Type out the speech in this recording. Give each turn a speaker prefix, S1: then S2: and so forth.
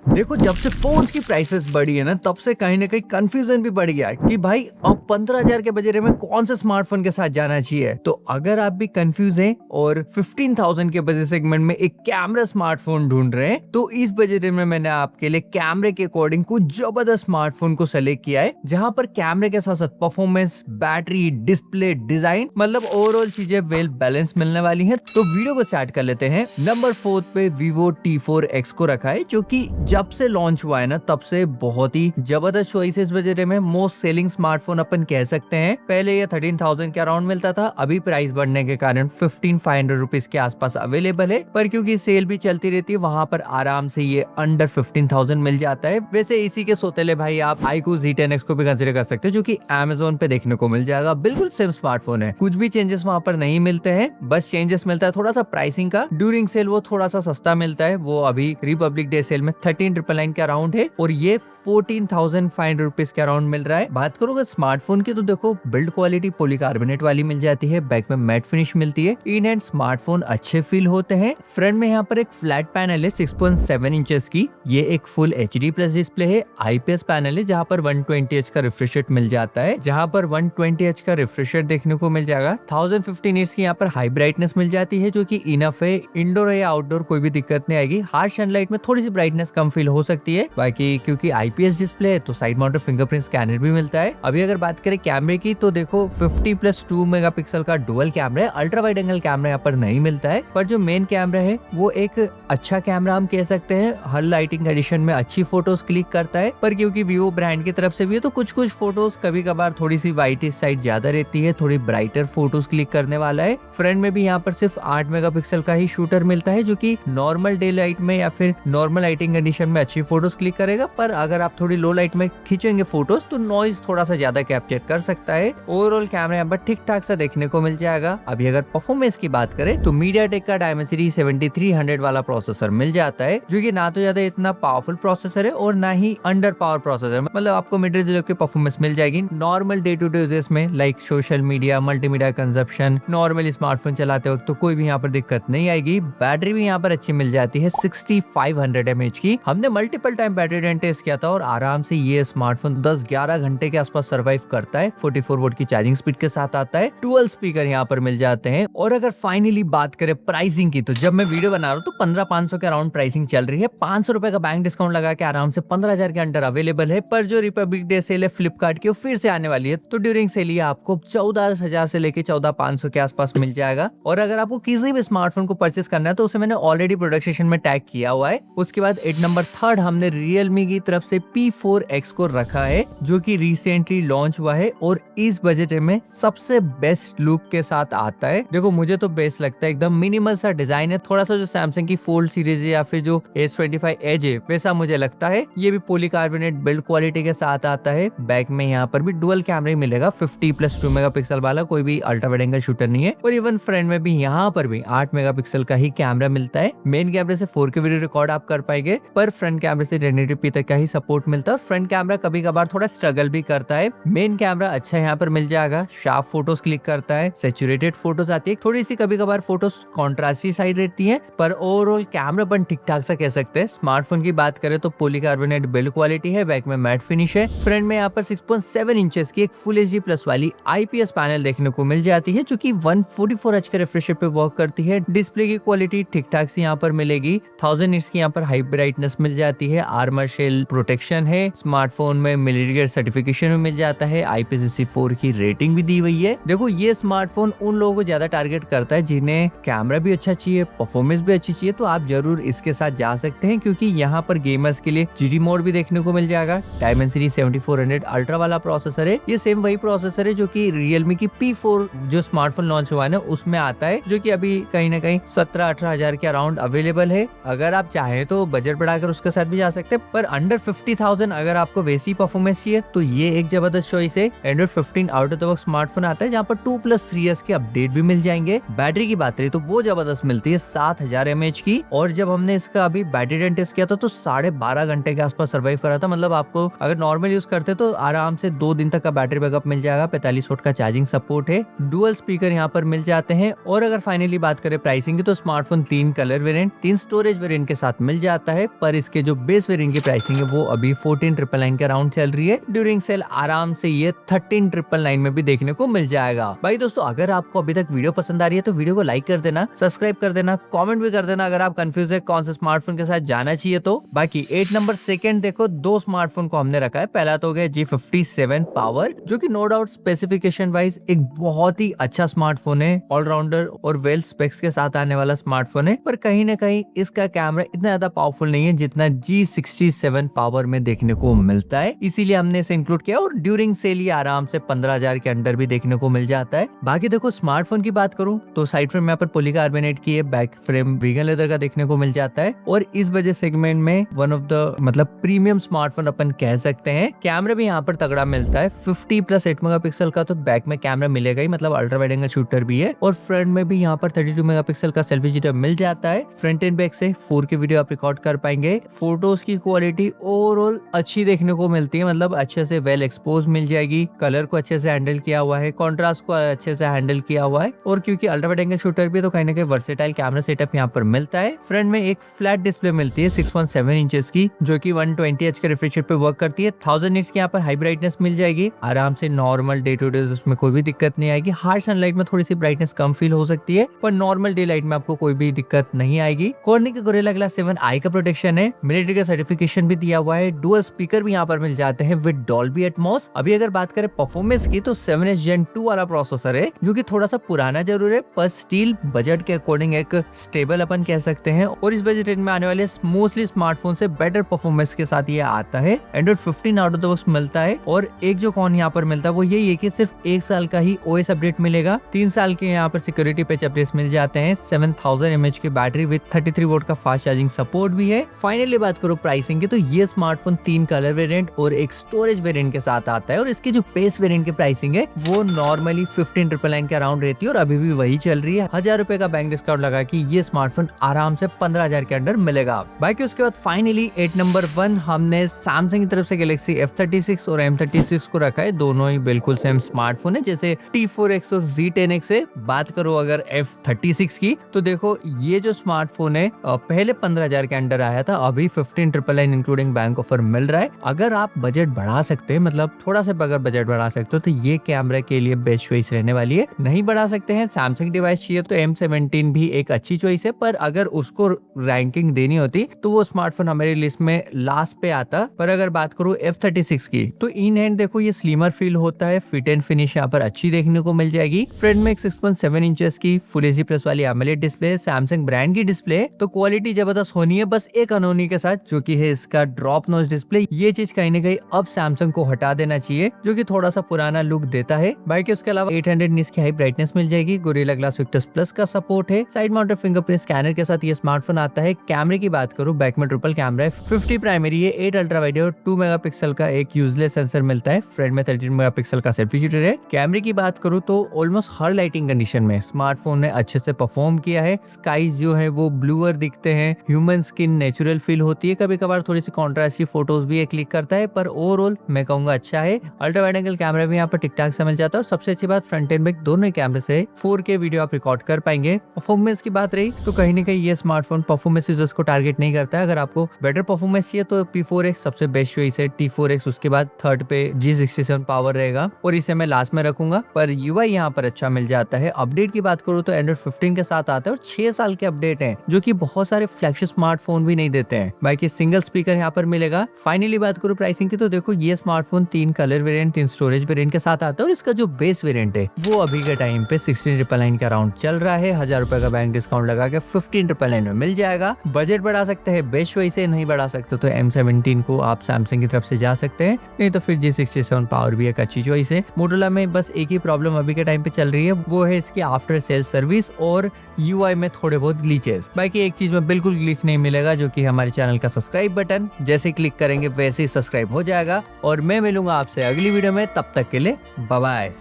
S1: देखो, जब से फोन्स की प्राइसेस बढ़ी है ना, तब से कहीं ना कहीं कंफ्यूजन भी बढ़ गया है कि भाई अब 15,000 के बजट में कौन से स्मार्टफोन के साथ जाना चाहिए। तो अगर आप भी कंफ्यूज हैं और 15,000 के बजट सेगमेंट में एक कैमरा स्मार्टफोन ढूंढ रहे हैं, तो इस बजट में मैंने आपके लिए कैमरे के अकॉर्डिंग कुछ जबरदस्त स्मार्टफोन को सेलेक्ट किया है, जहां पर कैमरे के साथ साथ परफॉर्मेंस, बैटरी, डिस्प्ले, डिजाइन, मतलब ओवरऑल चीजें वेल बैलेंस मिलने वाली हैं। तो वीडियो को स्टार्ट कर लेते हैं। नंबर 4 पे Vivo T4X को रखा है, जो कि जब से लॉन्च हुआ है ना, तब से बहुत ही जबरदस्त चॉइस है इस बजट में। मोस्ट सेलिंग स्मार्टफोन अपन कह सकते हैं। पहले ये 13,000 के अराउंड मिलता था, अभी प्राइस बढ़ने के कारण 15,500 रुपीज के आसपास अवेलेबल है। पर क्योंकि सेल भी चलती रहती है, वहां पर आराम से ये अंडर 15,000 मिल जाता है। वैसे इसी के सोतेले भाई आप iQOO Z10X को भी कंसिडर कर सकते हो, जो कि Amazon पे देखने को मिल जाएगा। बिल्कुल सेम स्मार्टफोन है, कुछ भी चेंजेस वहां पर नहीं मिलते हैं, बस चेंजेस मिलता है थोड़ा सा प्राइसिंग का। ड्यूरिंग सेल वो थोड़ा सा सस्ता मिलता है, वो अभी रिपब्लिक डे सेल में 13,999 के अराउंड है, और ये 14,500 रुपीज के अराउंड मिल रहा है। बात करोगे स्मार्टफोन की, तो देखो बिल्ड क्वालिटी पॉलीकार्बोनेट वाली मिल जाती है, बैक में मैट फिनिश मिलती है, इन हैंड स्मार्टफोन अच्छे फील होते हैं। फ्रंट में यहाँ पर एक फ्लैट पैनल है 6.7 इंचेस की, ये एक फुल HD प्लस डिस्प्ले है। IPS पैनल है, जहाँ पर 120Hz का रिफ्रेश रेट मिल जाता है, जहाँ पर 120Hz का रिफ्रेश रेट देखने को मिल जाएगा। 1050 निट्स की यहाँ पर हाई ब्राइटनेस मिल जाती है, जो कि इनफ है, इंडोर या आउटडोर कोई भी दिक्कत नहीं आएगी। हार्श सनलाइट में थोड़ी सी ब्राइटनेस कम फील हो सकती है, बाकी क्योंकि IPS डिस्प्ले है तो साइड माउंटेड फिंगरप्रिंट स्कैनर भी मिलता है। अभी अगर बात करें कैमरे की, तो देखो 50+2 मेगापिक्सल का डुअल कैमरा है, अल्ट्रा वाइड एंगल कैमरा यहाँ पर नहीं मिलता है। पर जो मेन कैमरा है वो एक अच्छा कैमरा हम कह सकते हैं, हर लाइटिंग एडिशन में अच्छी फोटोज क्लिक करता है। पर क्योंकि Vivo ब्रांड की तरफ से भी है, तो कुछ कुछ फोटोज कभी कभार थोड़ी सी वाइट साइड ज्यादा रहती है, थोड़ी ब्राइटर फोटोज क्लिक करने वाला है। फ्रंट में भी यहाँ पर सिर्फ 8 मेगापिक्सल का ही शूटर मिलता है, जो कि नॉर्मल डे लाइट में या फिर नॉर्मल लाइटिंग कंडीशन में अच्छी फोटोज क्लिक करेगा। पर अगर आप थोड़ी लो लाइट में खींचेंगे फोटोज, तो नॉइज थोड़ा सा ज्यादा कैप्चर कर सकता है। ओवरऑल कैमरा यहाँ पर ठीक ठाक सा देखने को मिल जाएगा। अभी अगर परफॉर्मेंस की बात करें, तो MediaTek का Dimensity 7300 वाला प्रोसेसर मिल जाता है, जो कि ना तो ज्यादा इतना पावरफुल प्रोसेसर है और ना ही अंडर पावर प्रोसेसर, मतलब आपको मिड रेंज की परफॉर्मेंस मिल जाएगी normal day to day uses में, like social media, multimedia consumption, normal smartphone चलाते वक्त तो कोई भी यहाँ पर दिक्कत नहीं आएगी। बैटरी भी यहाँ पर अच्छी मिल जाती है 6500 mAh की। हमने multiple time battery drain test किया था और आराम से ये स्मार्टफोन 10-11 घंटे के आसपास सर्वाइव करता है। 44 वोल्ट की चार्जिंग स्पीड के साथ आता है, डुअल स्पीकर यहाँ पर मिल जाते हैं। और अगर फाइनली बात करें प्राइसिंग की, तो जब मैं वीडियो बना रहा हूँ तो 15,500 के अराउंड प्राइसिंग चल रही है। 500 रुपए का बैंक डिस्काउंट लगा के आराम से 15,000 के अंडर अवेलेबल है। पर जो रिपब्लिक डे सेल है फ्लिपकार्ट की, वो फिर से आने वाली है, तो ड्यूरिंग सेल ये आपको 14,000 से लेके 14,500 के आसपास मिल जाएगा। और अगर आपको किसी भी स्मार्टफोन को परचेस करना है, तो उसे मैंने ऑलरेडी प्रोडक्ट सेक्शन में टैग किया हुआ है। उसके बाद 8 नंबर 3 हमने Realme की तरफ से P4X को रखा है, जो कि रिसेंटली लॉन्च हुआ है और इस बजट में सबसे बेस्ट लुक के साथ आता है। देखो मुझे तो बेस्ट लगता है, एकदम मिनिमल सा डिजाइन है, थोड़ा सा जो सैमसंग की फोल्ड सीरीज है या फिर जो S25 एज है वैसा मुझे लगता है। ये भी पॉलीकार्बोनेट बिल्ड क्वालिटी के साथ आता है। बैक में यहाँ पर भी डुअल कैमरा मिलेगा, 50+2 मेगापिक्सल वाला, कोई भी अल्ट्रा वाइड एंगल शूटर नहीं है। और इवन फ्रंट में भी यहाँ पर भी 8 मेगापिक्सल का ही कैमरा मिलता है। मेन कैमरे से 4K वीडियो रिकॉर्ड आप कर पाएंगे, पर फ्रंट कैमरे से 1080p तक का ही सपोर्ट मिलता है। फ्रंट कैमरा कभी कभार थोड़ा स्ट्रगल भी करता है। मेन कैमरा अच्छा यहाँ पर मिल जाएगा, शार्प फोटोज क्लिक करता है, सैचुरेटेड फोटोज आती है, थोड़ी सी कभी कभार फोटोज कॉन्ट्रास्टी साइड रहती है, पर ओवरऑल कैमरा अपन ठीक ठाक सा कह सकते हैं। स्मार्टफोन की बात करें तो पॉलीकार्बोनेट बिल्ड क्वालिटी है, बैक में मैट फिनिश है। फ्रंट में यहाँ पर 6.7 इंचेस की एक फुल HD प्लस वाली IPS पैनल देखने को मिल जाती है, जो कि 144Hz के रिफ्रेश रेट पे वर्क करती है। डिस्प्ले की क्वालिटी ठीक ठाक सी यहाँ पर मिलेगी। 1000 निट्स की यहाँ पर हाई ब्राइटनेस मिल जाती है, आर्मर शेल प्रोटेक्शन है। स्मार्टफोन में मिलिट्री सर्टिफिकेशन भी मिल जाता है, IPCC4 की रेटिंग भी दी हुई है। देखो ये स्मार्टफोन उन लोगों को ज्यादा टारगेट करता है जिन्हें कैमरा भी अच्छा चाहिए, परफॉर्मेंस भी अच्छी चाहिए, तो आप जरूर इसके साथ जा सकते हैं, क्योंकि यहाँ पर गेमर्स के लिए GT मोड भी देखने को मिल जाएगा। Dimensity 7400 अल्ट्रा वाला प्रोसेसर है, ये सेम वही प्रोसेसर है जो कि Realme की P4 जो स्मार्टफोन लॉन्च हुआ है ना उसमें आता है, जो कि अभी कहीं ना कहीं 17-18 हजार के अराउंड अवेलेबल है। अगर आप चाहें तो बजट बढ़ाकर उसके साथ भी जा सकते हैं, पर अंडर 50,000 अगर आपको वैसी परफॉर्मेंस चाहिए तो ये एक जबरदस्त चॉइस है। Android 15 out of the box smartphone आता है, जहाँ पर 2+3 इयर्स के अपडेट भी मिल जाएंगे। बैटरी की बात करें तो वो जबरदस्त मिलती है 7000 mAh की, और जब हमने इसका अभी बैटरी ड्रेन टेस्ट किया था तो 12.5 घंटे के आसपास सर्वाइव करा था। मतलब आपको अगर नॉर्मल यूज करते तो आराम से 2 दिन तक का बैटरी बैकअप मिल जाएगा। 45 वोल्ट का चार्जिंग सपोर्ट है, डुअल स्पीकर यहाँ पर मिल जाते हैं। और अगर फाइनली बात करें प्राइसिंग की, तो smartphone 3 colour variant, 3 storage variant के साथ मिल जाता है। पर पर इसके जो बेस वेरिएंट की प्राइसिंग है वो अभी 14,999 के अराउंड चल रही है। ड्यूरिंग सेल आराम से ये 13,999 में भी देखने को मिल जाएगा। भाई दोस्तों, अगर आपको अभी तक वीडियो पसंद आ रही है तो वीडियो को लाइक कर देना, सब्सक्राइब कर देना, कमेंट भी कर देना अगर आप कंफ्यूज है कौन से स्मार्टफोन के साथ जाना चाहिए तो। बाकी 8 नंबर सेकंड देखो, दो स्मार्टफोन को हमने रखा है। पहला तो हो गया G57 पावर, जो कि नो डाउट स्पेसिफिकेशन वाइज एक बहुत ही अच्छा स्मार्टफोन है, ऑलराउंडर और वेल स्पेक्स के साथ आने वाला स्मार्टफोन है। पर कहीं ना कहीं इसका कैमरा इतना ज्यादा पावरफुल नहीं है जितना G67 पावर में देखने को मिलता है, इसीलिए हमने इसे इंक्लूड किया। और ड्यूरिंग सेल ये आराम से 15,000 के अंडर भी देखने को मिल जाता है। बाकी देखो, स्मार्टफोन की बात करूं तो साइड फ्रेम यहाँ पर पॉलीकार्बोनेट की है, बैक फ्रेम वीगन लेदर का देखने को मिल जाता है। और इस बजट सेगमेंट में वन ऑफ द मतलब प्रीमियम स्मार्टफोन अपन कह सकते हैं। कैमरा भी यहाँ पर तगड़ा मिलता है, 50+8 मेगापिक्सल का तो बैक में कैमरा मिलेगा ही, मतलब अल्ट्रा वाइड एंगल शूटर भी है। और फ्रंट में भी यहाँ पर 32 मेगापिक्सल का सेल्फी जिटर मिल जाता है। फ्रंट एंड बैक से 4K वीडियो आप रिकॉर्ड कर पाएंगे। फोटोज की क्वालिटी ओवरऑल अच्छी देखने को मिलती है, मतलब अच्छे से वेल एक्सपोज मिल जाएगी। कलर को अच्छे से हैंडल किया हुआ है, कॉन्ट्रास्ट को अच्छे से हैंडल किया हुआ है। और क्योंकि अल्ट्रा वाइड एंगल शूटर भी, तो कहीं ना कहीं वर्सेटाइल कैमरा सेटअप यहाँ पर मिलता है। फ्रंट में एक फ्लैट डिस्प्ले मिलती है 6.7 इंचेस की, जो कि 120Hz के रिफ्रेश रेट पे वर्क करती है। 1000 निट्स की यहाँ पर हाई ब्राइटनेस मिल जाएगी। आराम से नॉर्मल डे टू डे उसमें कोई भी दिक्कत नहीं आएगी। हार्ड सनलाइट में थोड़ी सी ब्राइटनेस कम फील हो सकती है, पर नॉर्मल डे लाइट में आपको कोई भी दिक्कत नहीं आएगी। कॉर्निंग के गोरिल्ला ग्लास 7i का प्रोटेक्शन है, मिलिट्री का सर्टिफिकेशन भी दिया हुआ है। डुअल स्पीकर भी यहाँ पर मिल जाते हैं विद डॉल्बी एटमॉस। अभी अगर बात करें परफॉर्मेंस की तो 7S Gen 2 वाला प्रोसेसर है, जो कि थोड़ा सा पुराना जरूर है, पर स्टिल बजट के अकॉर्डिंग एक स्टेबल अपन कह सकते हैं। और इस बजट रेंज में आने वाले मोस्टली स्मार्टफोन से बेटर परफॉर्मेंस के साथ ये आता है। Android 15 out of the box मिलता है। और एक जो कॉन यहाँ पर मिलता है वो यही है कि सिर्फ 1 साल का ही OS अपडेट मिलेगा। 3 साल के यहाँ पर सिक्योरिटी पैच अपडेट्स मिल जाते हैं। 7000 mAh की बैटरी विद 33 वोल्ट का फास्ट चार्जिंग सपोर्ट भी है। फाइनली बात करो प्राइसिंग की तो ये स्मार्टफोन 3 कलर वेरिएंट और एक स्टोरेज वेरिएंट के साथ आता है। और इसकी जो बेस वेरिएंट की प्राइसिंग है वो नॉर्मली 15,999 के अराउंड रहती है और अभी भी वही चल रही है। 1000 रुपए का बैंक डिस्काउंट लगा कि ये स्मार्टफोन आराम से 15,000 के अंदर मिलेगा। बाकी उसके बाद फाइनली 8 नंबर 1 हमने सैमसंग की तरफ से गैलेक्सी F36 और M36 को रखा है। दोनों ही बिल्कुल सेम स्मार्टफोन है। जैसे T4X और Z10X है। बात करो अगर F36 की तो देखो ये जो स्मार्टफोन है पहले 15,000 के अंडर आया था, अभी 15,999 इंक्लूडिंग बैंक ऑफर मिल रहा है। अगर आप बजट बढ़ा सकते हैं, मतलब थोड़ा सा अगर बजट बढ़ा सकते हो तो ये कैमरा के लिए बेस्ट चॉइस रहने वाली है। नहीं बढ़ा सकते हैं, सैमसंग डिवाइस चाहिए तो M17 भी एक अच्छी चॉइस है। पर अगर उसको रैंकिंग देनी होती तो वो स्मार्टफोन हमारे लिस्ट में लास्ट पे आता। पर अगर बात करूं F36 की तो इन हैंड देखो ये स्लिमर फील होता है। फिट एंड फिनिश यहाँ पर अच्छी देखने को मिल जाएगी। फ्रंट में 6.7 इंचेस की फुल एचडी प्लस वाली AMOLED डिस्प्ले, सैमसंग ब्रांड की डिस्प्ले, तो क्वालिटी जबरदस्त होनी है। बस एक अनहोनी के साथ जो कि है इसका ड्रॉप नॉच डिस्प्ले। ये चीज कहीं ना कहीं अब सैमसंग को हटा देना चाहिए, जो कि थोड़ा सा पुराना लुक देता है। बाकी उसके अलावा 800 निट्स की हाई ब्राइटनेस मिल जाएगी। गोरिल्ला ग्लास विक्टस प्लस का सपोर्ट है। साइड माउंटेड फिंगरप्रिंट स्कैनर के साथ ये स्मार्टफोन आता है। कैमरे की बात करूं, बैक में ट्रिपल कैमरा है, 50 प्राइमरी है, 8 अल्ट्रा वाइड और 2 मेगापिक्सल का एक यूजलेस सेंसर मिलता है। फ्रंट में 13 मेगापिक्सल का सेल्फी शूटर है। कैमरे की बात करूं तो ऑलमोस्ट हर लाइटिंग कंडीशन में स्मार्टफोन ने अच्छे से परफॉर्म किया है। स्काईज जो है वो ब्लूअर दिखते हैं, ह्यूमन स्किन नेचुरल फील होती है। कभी कभार थोड़ी सी कॉन्ट्रास्टी फोटोज भी क्लिक करता है, पर ओवरऑल मैं कहूंगा अच्छा है। अल्ट्रा वाइड एंगल कैमरा भी यहाँ पर ठीक ठाक से मिल जाता है। और सबसे अच्छी बात, फ्रंट एंड बैक दोनों कैमरे से 4K वीडियो आप रिकॉर्ड कर पाएंगे। परफॉर्मेंस की बात रही तो कहीं ना कहीं ये स्मार्टफोन परफॉर्मेंस यूजर्स को टारगेट नहीं करता है। अगर आपको बेटर परफॉर्मेंस चाहिए तो P4X सबसे बेस्ट चॉइस है। T4X उसके बाद थर्ड पे G67 पावर रहेगा और इसे मैं लास्ट में रखूंगा। पर UI यहाँ पर अच्छा मिल जाता है। अपडेट की बात करूँ तो एंड्रॉइड 15 के साथ आता है और 6 साल के अपडेट है, जो कि बहुत सारे फ्लैगशिप स्मार्टफोन भी नहीं देते हैं। बाकी सिंगल स्पीकर यहाँ पर मिलेगा। फाइनली बात करूँ प्राइसिंग की तो देखो ये smartphone 3 colour variant 3 storage variant के साथ आता है। और इसका जो बेस वेरिएंट है वो अभी के टाइम पे 16,999 के अराउंड चल रहा है। 1000 रुपए का बैंक डिस्काउंट लगा के 15,999 में मिल जाएगा। बजट बढ़ा सकते हैं बेस्ट चॉइस है, नहीं बढ़ा सकते तो M17 को आप सैमसंग की तरफ से जा सकते हैं, नहीं तो फिर G67 पावर भी एक अच्छी चॉइस है। मोटोरोला में बस एक ही प्रॉब्लम अभी के टाइम पे चल रही है, वो है इसकी आफ्टर सेल सर्विस और UI में थोड़े बहुत ग्लिचेस। बाकी एक चीज में बिल्कुल ग्लिच नहीं मिलेगा, जो कि हमारे चैनल का सब्सक्राइब बटन जैसे क्लिक करेंगे वैसे ही सब्सक्राइब हो जाएगा। और मैं मिलूंगा आपसे अगली वीडियो में, तब तक के लिए बाय बाय।